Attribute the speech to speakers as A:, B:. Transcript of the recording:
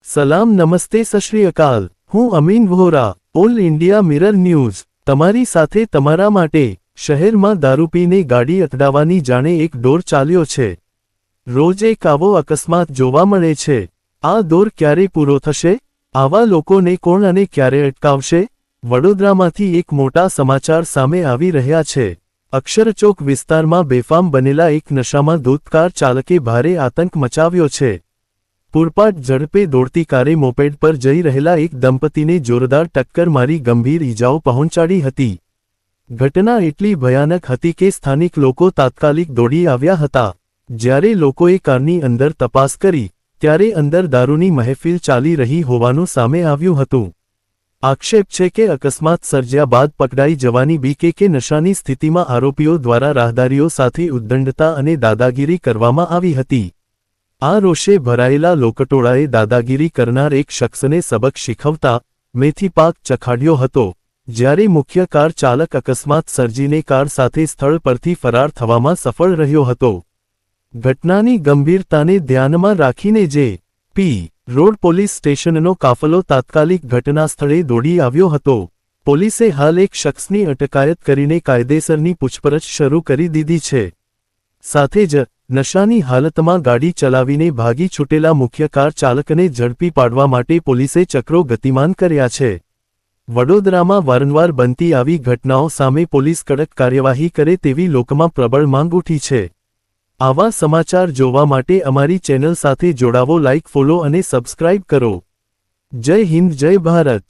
A: સલામ નમસ્તે સત શ્રી અકાલ। હું Amin Vohra, all India mirror news તમારી સાથે તમારા માટે। શહેરમાં દારૂ પીને ગાડી અથડાવવાની જાણે એક દોર ચાલ્યો છે। રોજ એક આવો અકસ્માત જોવા મળે છે। આ દોર ક્યારે પૂરો થશે? આવા લોકોને કોણ અને ક્યારે અટકાવશે? વડોદરામાંથી એક મોટા સમાચાર સામે આવી રહ્યા છે। અક્ષરચોક વિસ્તારમાં બેફામ બનેલા એક નશામાં ધૂત કાર ચાલકે ભારે આતંક મચાવ્યો છે। પૂરપાટ ઝડપે દોડતી કારે મોપેડ પર જઈ રહેલા એક દંપતીને જોરદાર ટક્કર મારી ગંભીર ઈજાઓ પહોંચાડી હતી। ઘટના એટલી ભયાનક હતી કે સ્થાનિક લોકો તાત્કાલિક દોડી આવ્યા હતા। જ્યારે લોકોએ કારની અંદર તપાસ કરી ત્યારે અંદર દારૂની મહેફિલ ચાલી રહી હોવાનું સામે આવ્યું હતું। આક્ષેપ છે કે અકસ્માત સર્જ્યા બાદ પકડાઈ જવાની બીક કે નશાની સ્થિતિમાં આરોપીઓ દ્વારા રાહદારીઓ સાથે ઉદ્દંડતા અને દાદાગીરી કરવામાં આવી હતી। આ રોષે ભરાયેલા લોકટોળાએ દાદાગીરી કરનાર એક શખ્સને સબક શીખવતા મેથી પાક ચખાડ્યો હતો, જ્યારે મુખ્ય કાર ચાલક અકસ્માત સર્જીને કાર સાથે સ્થળ પરથી ફરાર થવામાં સફળ રહ્યો હતો। ઘટનાની ગંભીરતાને ધ્યાનમાં રાખીને જે.પી. રોડ પોલીસ સ્ટેશનનો કાફલો તાત્કાલિક ઘટના સ્થળે દોડી આવ્યો હતો। પોલીસે હાલ એક શખ્સની અટકાયત કરીને કાયદેસરની પૂછપરછ શરૂ કરી દીધી છે। સાથે જ નશાની હાલતમાં ગાડી ચલાવીને ભાગી છૂટેલા મુખ્ય કાર ચાલકને ઝડપી પાડવા માટે પોલીસે ચક્રો ગતિમાન કર્યા છે। વડોદરામાં વારંવાર બનતી આવી ઘટનાઓ સામે પોલીસ કડક કાર્યવાહી કરે તેવી લોકોમાં પ્રબળ માંગ ઉઠી છે। આવા સમાચાર જોવા માટે અમારી ચેનલ સાથે જોડાવો, લાઇક, ફોલો અને સબસ્ક્રાઇબ કરો। જય હિન્દ, જય ભારત।